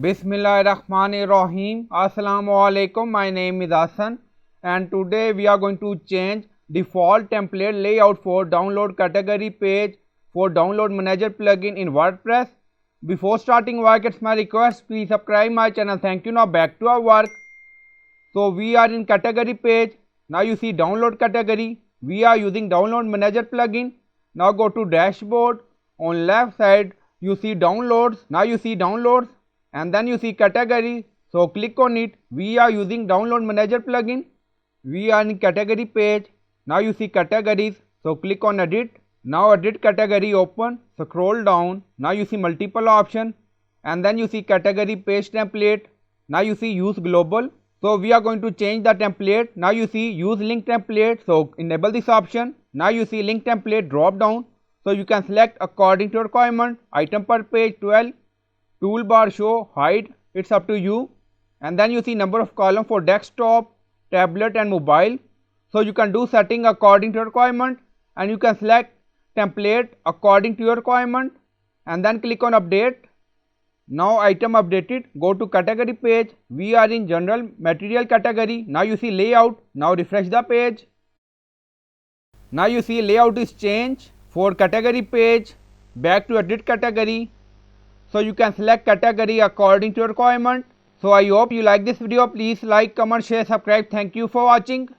Bismillahirrahmanirrahim. Assalamualaikum. My name is Hassan and today we are going to change default template layout for download category page for download manager plugin in WordPress. Before starting work, it's my request, please subscribe my channel. Thank you. Now back to our work. So we are in category page. Now you see download category. We are using download manager plugin. Now go to dashboard. On left side you see downloads. Now you see downloads and then you see category. So click on it. We are using download manager plugin. We are in category page. Now you see categories. So click on edit. Now edit category open. Scroll down. Now you see multiple option and then you see category page template. Now you see use global. So we are going to change the template. Now you see use link template. So enable this option. Now you see link template drop down. So you can select according to requirement. Item per page 12. Toolbar show hide. It's up to you. And then you see number of column for desktop, tablet and mobile. So you can do setting according to requirement and you can select template according to your requirement and then click on update. Now item updated. Go to category page. We are in general material category. Now you see layout. Now refresh the page. Now you see layout is changed for category page. Back to edit category. So you can select category according to your requirement. So I hope you like this video. Please like, comment, share, subscribe. Thank you for watching.